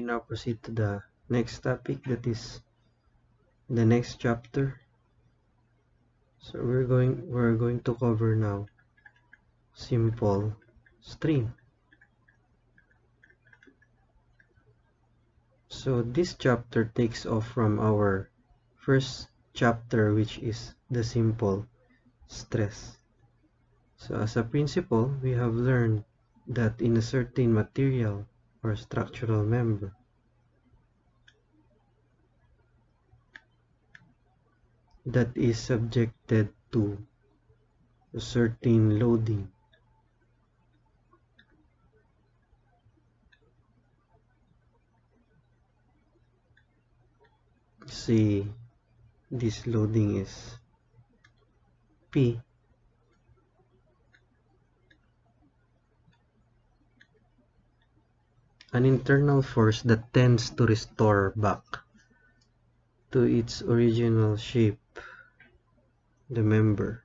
now proceed to the next topic, that is the next chapter. So we're going to cover now simple strain. So this chapter takes off from our first chapter, which is the simple stress. So as a principle, we have learned that in a certain material or structural member, that is subjected to a certain loading, say this loading is P, an internal force that tends to restore back to its original shape the member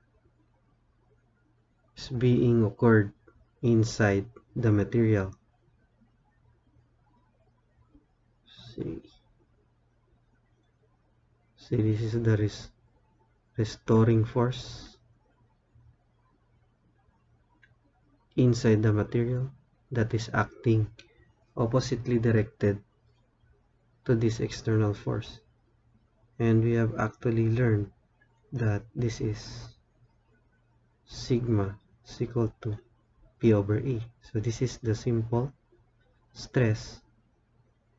is being occurred inside the material. See, this is the restoring force inside the material that is acting oppositely directed to this external force. And we have actually learned that this is sigma is equal to P over A. So this is the simple stress,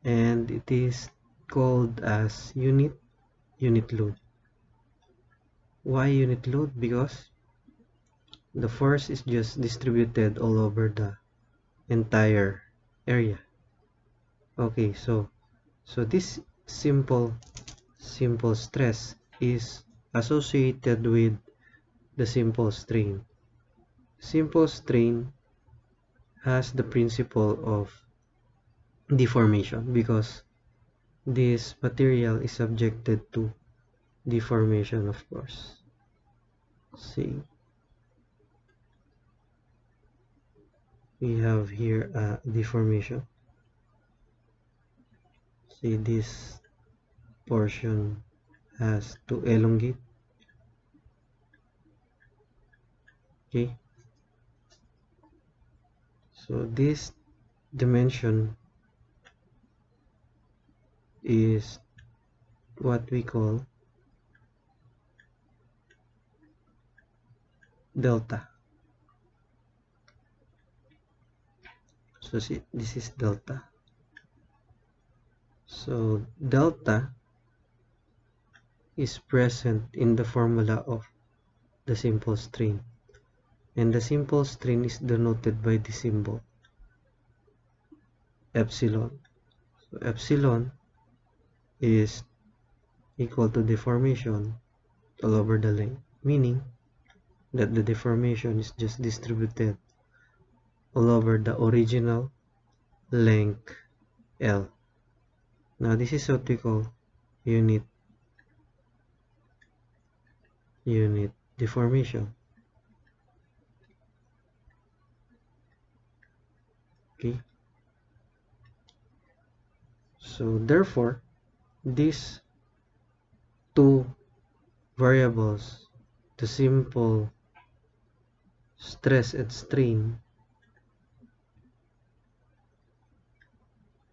and it is called as unit load. Why unit load? Because the force is just distributed all over the entire area. Okay, so this simple stress is associated with the simple strain. Simple strain has the principle of deformation because this material is subjected to deformation, of course. See, we have here a deformation. See, this portion has to elongate. Okay, so this dimension is what we call delta. So see, this is delta. So delta is present in the formula of the simple strain, and the simple strain is denoted by the symbol epsilon. So epsilon is equal to deformation all over the length, meaning that the deformation is just distributed all over the original length L. Now this is what we call unit deformation. Okay, so therefore these two variables, the simple stress and strain,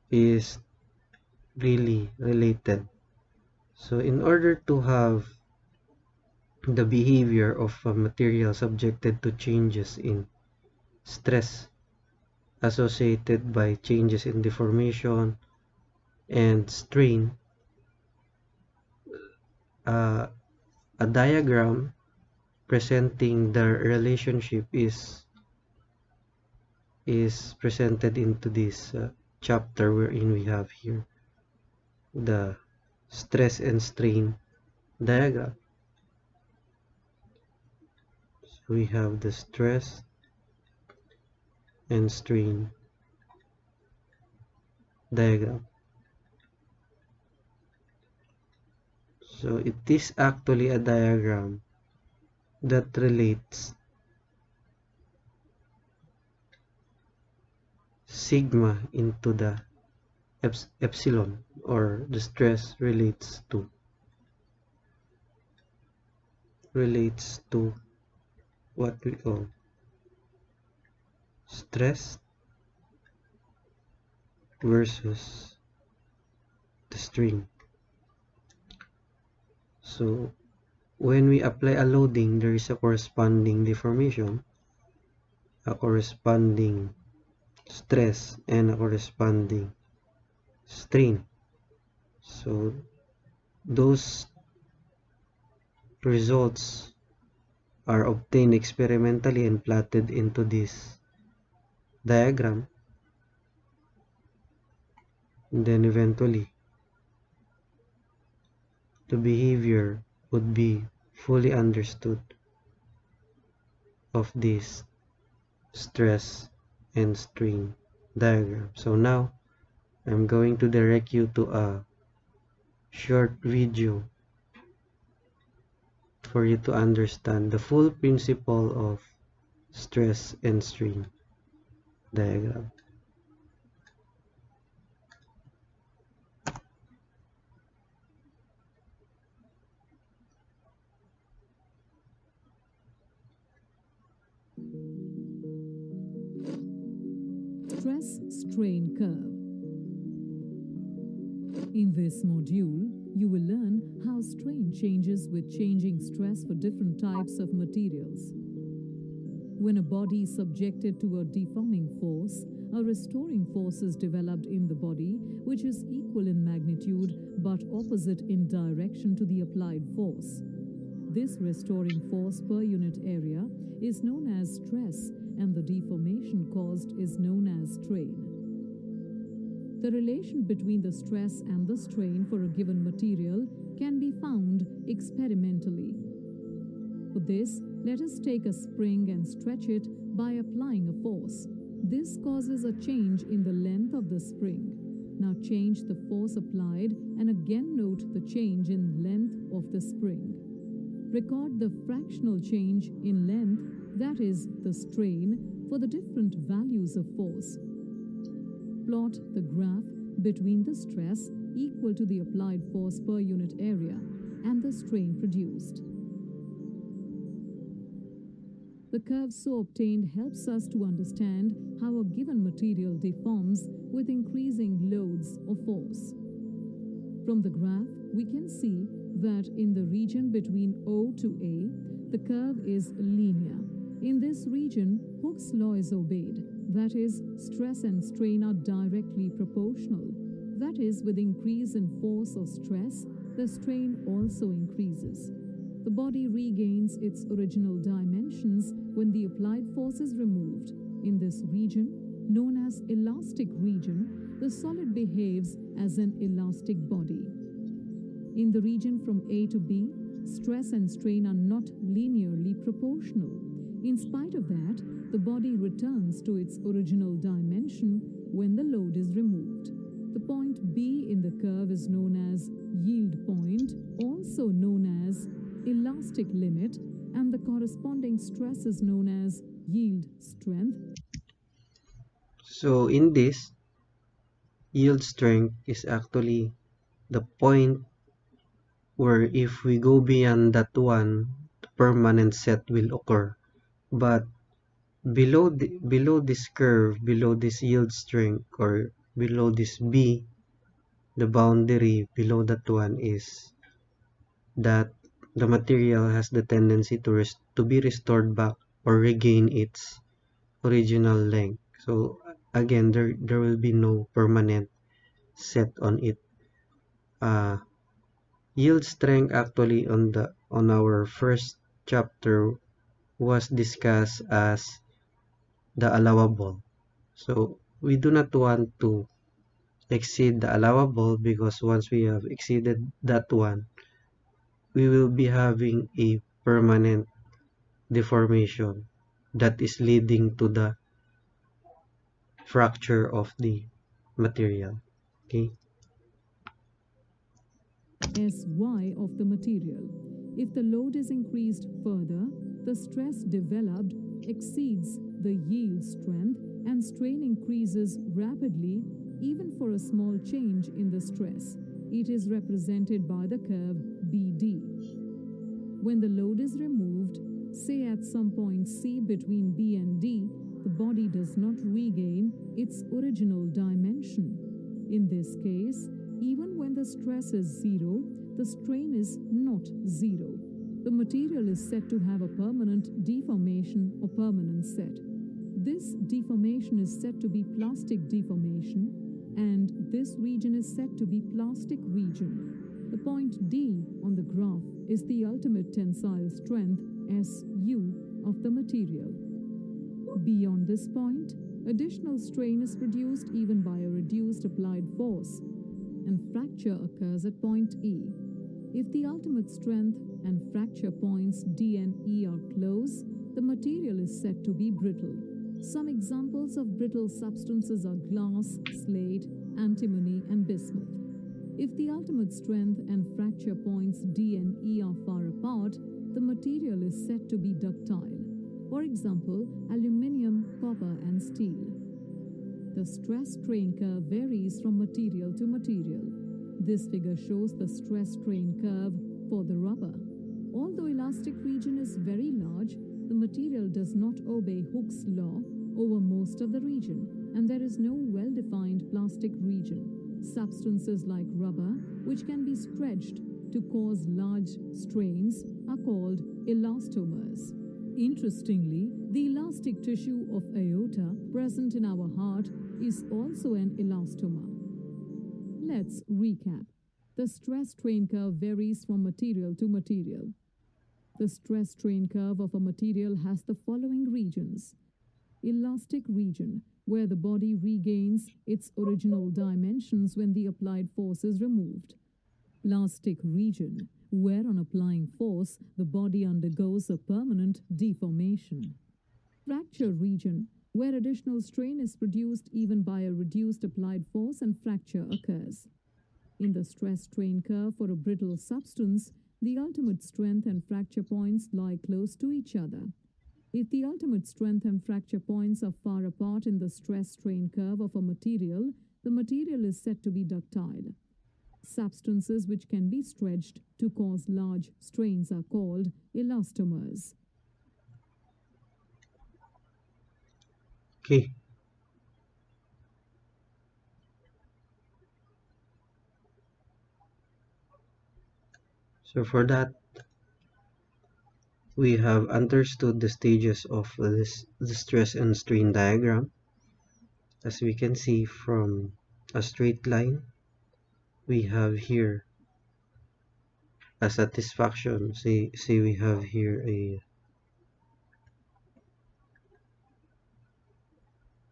is really related. So in order to have the behavior of a material subjected to changes in stress associated by changes in deformation and strain, a diagram presenting the relationship is presented into this chapter, wherein we have here the stress and strain diagram. So we have the stress and strain diagram. So it is actually a diagram that relates sigma into the epsilon, or the stress relates to what we call stress versus the strain. So when we apply a loading, there is a corresponding deformation, a corresponding stress, and a corresponding strain. So those results are obtained experimentally and plotted into this diagram, and then eventually the behavior would be fully understood of this stress and strain diagram. So now I'm going to direct you to a short video for you to understand the full principle of stress and strain diagram. Stress-strain curve. In this module, you will learn how strain changes with changing stress for different types of materials. When a body is subjected to a deforming force, a restoring force is developed in the body, which is equal in magnitude but opposite in direction to the applied force. This restoring force per unit area is known as stress, and the deformation caused is known as strain. The relation between the stress and the strain for a given material can be found experimentally. For this, let us take a spring and stretch it by applying a force. This causes a change in the length of the spring. Now change the force applied and again note the change in length of the spring. Record the fractional change in length, that is, the strain, for the different values of force. Plot the graph between the stress equal to the applied force per unit area and the strain produced. The curve so obtained helps us to understand how a given material deforms with increasing loads of force. From the graph, we can see that in the region between O to A, the curve is linear. In this region, Hooke's law is obeyed. That is, stress and strain are directly proportional. That is, with increase in force or stress, the strain also increases. The body regains its original dimensions when the applied force is removed. In this region, known as elastic region, the solid behaves as an elastic body. In the region from A to B, stress and strain are not linearly proportional. In spite of that, the body returns to its original dimension when the load is removed. The point B in the curve is known as yield point, also known as elastic limit, and the corresponding stress is known as yield strength. So in this, yield strength is actually the point where if we go beyond that one, the permanent set will occur. But below this curve, below this yield strength, or below this B, the boundary below that one is that the material has the tendency to be restored back or regain its original length. So again, there will be no permanent set on it. Yield strength actually on our first chapter was discussed as the allowable. So we do not want to exceed the allowable, because once we have exceeded that one, we will be having a permanent deformation that is leading to the fracture of the material. Okay. Sy of the material. If the load is increased further, the stress developed exceeds the yield strength and strain increases rapidly even for a small change in the stress. It is represented by the curve BD. When the load is removed, say at some point C between B and D, the body does not regain its original dimension. In this case, even when the stress is zero, the strain is not zero. The material is said to have a permanent deformation or permanent set. This deformation is said to be plastic deformation, and this region is said to be plastic region. The point D on the graph is the ultimate tensile strength, SU, of the material. Beyond this point, additional strain is produced even by a reduced applied force, and fracture occurs at point E. If the ultimate strength and fracture points D and E are close, the material is said to be brittle. Some examples of brittle substances are glass, slate, antimony, and bismuth. If the ultimate strength and fracture points D and E are far apart, the material is said to be ductile. For example, aluminium, copper, and steel. The stress-strain curve varies from material to material. This figure shows the stress-strain curve for the rubber. Although elastic region is very large, the material does not obey Hooke's law over most of the region, and there is no well-defined plastic region. Substances like rubber, which can be stretched to cause large strains, are called elastomers. Interestingly, the elastic tissue of aorta present in our heart is also an elastomer. Let's recap. The stress-strain curve varies from material to material. The stress-strain curve of a material has the following regions. Elastic region, where the body regains its original dimensions when the applied force is removed. Plastic region, where on applying force, the body undergoes a permanent deformation. Fracture region, where additional strain is produced even by a reduced applied force and fracture occurs. In the stress-strain curve for a brittle substance, the ultimate strength and fracture points lie close to each other. If the ultimate strength and fracture points are far apart in the stress-strain curve of a material, the material is said to be ductile. Substances which can be stretched to cause large strains are called elastomers. Okay. So for that, we have understood the stages of the stress and strain diagram. As we can see from a straight line, we have here a satisfaction. Say we have here a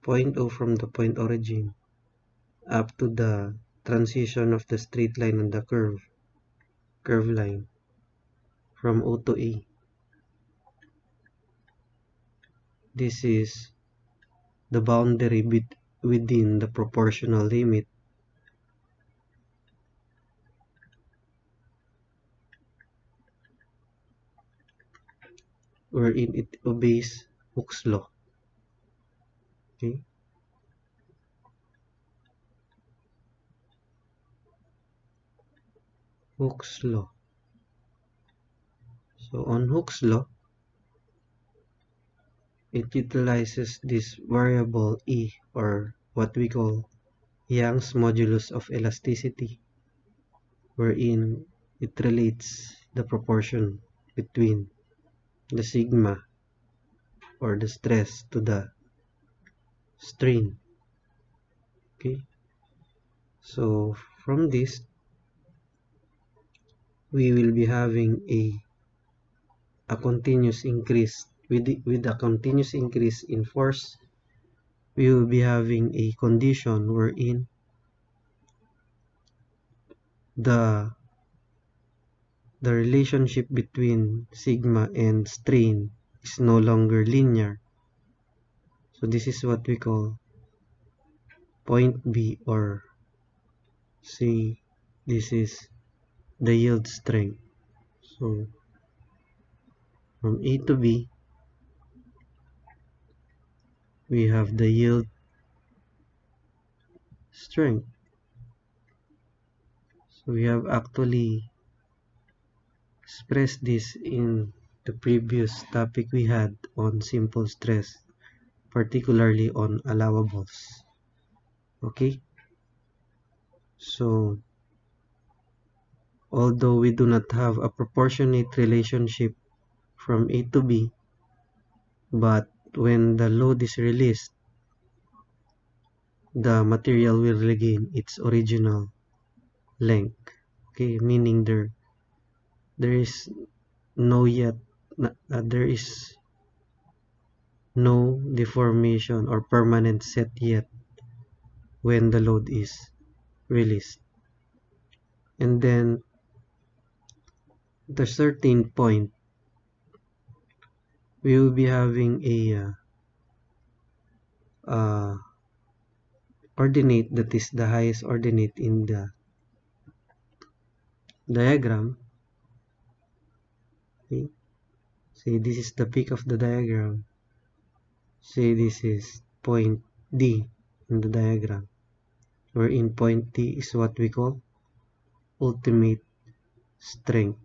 point O from the point origin up to the transition of the straight line and the curve line from O to E. This is the boundary within the proportional limit wherein it obeys Hooke's law. Okay. Hooke's law. So on Hooke's law, it utilizes this variable E, or what we call Young's modulus of elasticity, wherein it relates the proportion between the sigma, or the stress, to the strain. Okay, so from this, we will be having a continuous increase. With a continuous increase in force, we will be having a condition wherein the relationship between sigma and strain is no longer linear. So this is what we call point B, or say this is the yield strength. So from A to B, we have the yield strength. So we have actually expressed this in the previous topic we had on simple stress, particularly on allowables. Okay, so although we do not have a proportionate relationship from A to B, but when the load is released, the material will regain its original length. Okay, meaning there is no yet there is no deformation or permanent set yet when the load is released. And then the certain point, we will be having a uh, ordinate that is the highest ordinate in the diagram. Okay? Say this is the peak of the diagram. Say this is point D in the diagram, wherein point D is what we call ultimate strength.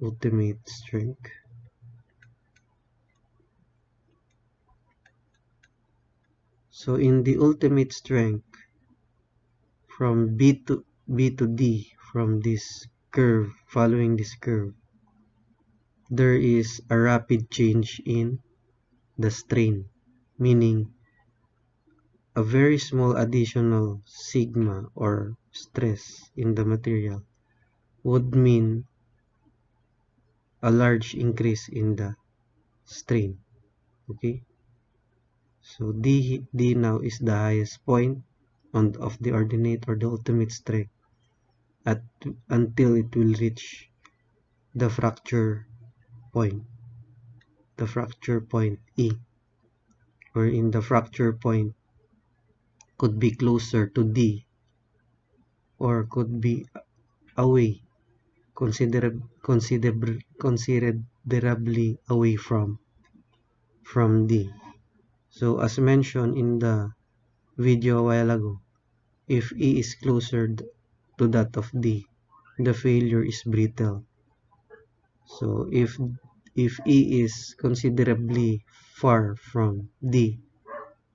Ultimate strength. So in the ultimate strength, from B to D, from this curve, following this curve, there is a rapid change in the strain, meaning a very small additional sigma or stress in the material would mean a large increase in the strain. Okay, so D now is the highest point of the ordinate or the ultimate strength at until it will reach the fracture point, the fracture point E, wherein the fracture point could be closer to D or could be away, considerably away from D. So as mentioned in the video a while ago, if E is closer to that of D, the failure is brittle. So if E is considerably far from D,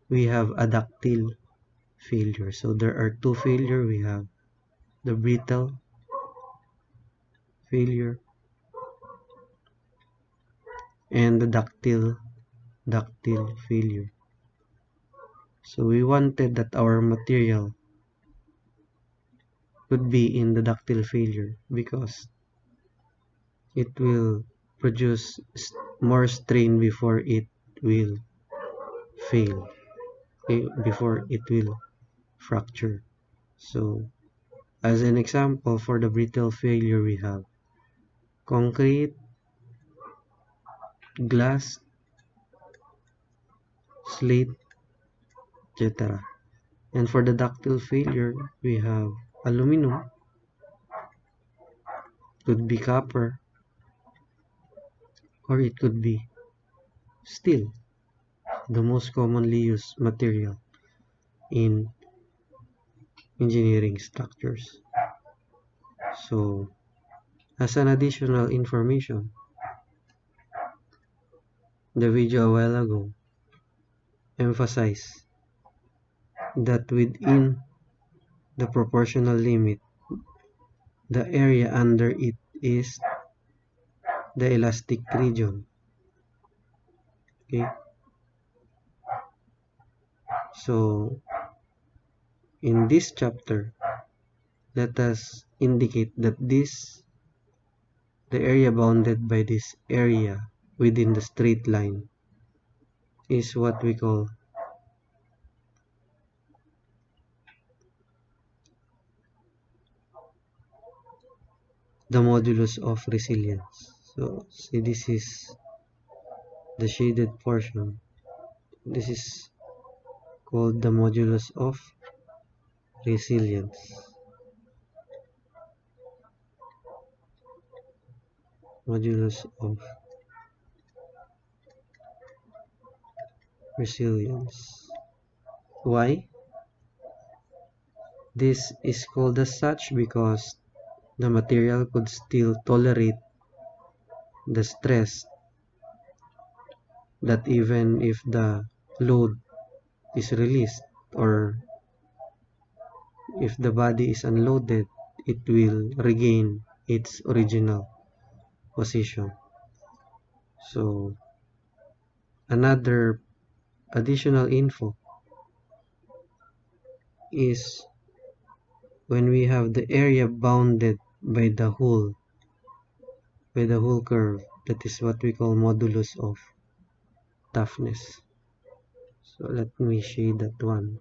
we have a ductile failure. So there are two failure. We have the brittle failure and the ductile failure. So we wanted that our material could be in the ductile failure because it will produce more strain before it will fail, before it will fracture. So as an example for the brittle failure, we have concrete, glass, slate, etc. And for the ductile failure, we have aluminum, could be copper, or it could be steel, the most commonly used material in engineering structures. So, as an additional information, the video a while ago emphasized that within the proportional limit, the area under it is the elastic region. Okay, so in this chapter, let us indicate that the area bounded by this area within the straight line is what we call the modulus of resilience. So see, this is the shaded portion. This is called the modulus of resilience. Modulus of resilience. Why? This is called as such because the material could still tolerate the stress that even if the load is released or if the body is unloaded, it will regain its original position. So another additional info is when we have the area bounded by the whole curve, that is what we call modulus of toughness. So let me shade that one.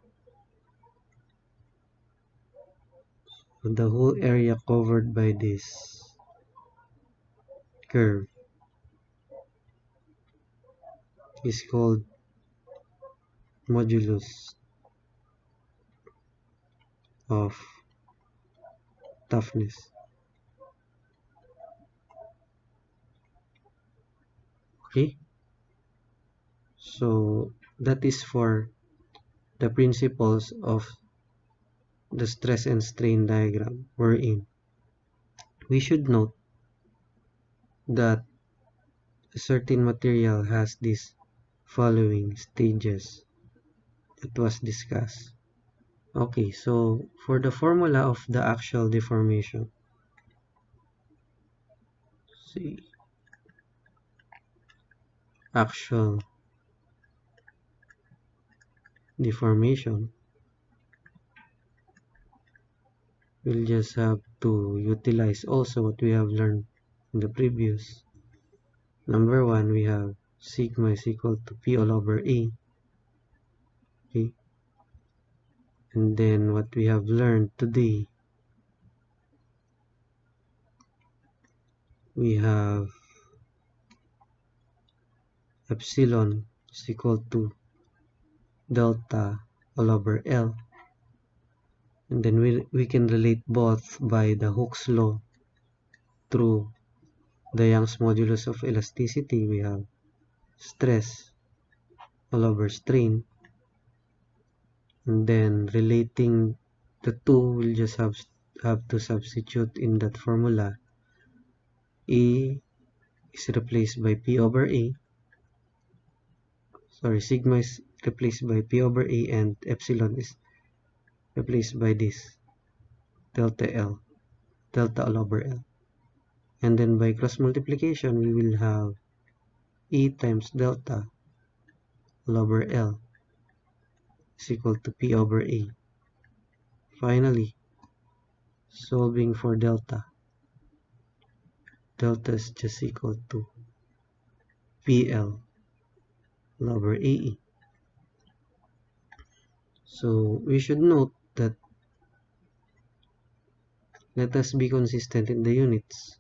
So the whole area covered by this curve is called modulus of toughness. Okay, so that is for the principles of the stress and strain diagram we're in. We should note that a certain material has these following stages that was discussed. Okay, so for the formula of the actual deformation, see, actual deformation, we'll just have to utilize also what we have learned in the previous. Number one, we have sigma is equal to P all over A. Okay. And then what we have learned today, we have epsilon is equal to delta all over L. And then we can relate both by the Hooke's law through the Young's modulus of elasticity. We have stress all over strain. And then relating the two, we'll just have to substitute in that formula. E is replaced by P over A. Sorry, sigma is replaced by P over A and epsilon is replaced by this delta L, delta all over L. And then by cross multiplication, we will have E times delta all over L is equal to P over A. Finally, solving for delta, delta is just equal to PL all over AE. So we should note that let us be consistent in the units.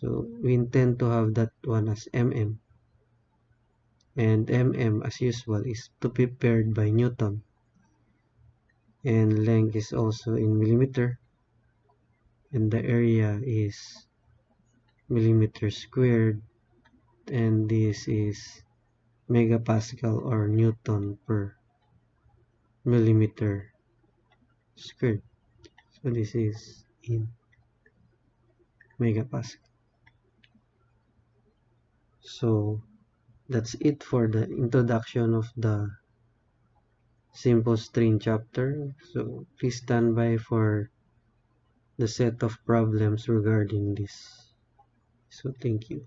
So we intend to have that one as mm, and mm as usual is to be paired by Newton, and length is also in millimeter, and the area is millimeter squared, and this is megapascal or Newton per millimeter squared. So this is in megapascal. So that's it for the introduction of the simple strain chapter. So please stand by for the set of problems regarding this. So thank you.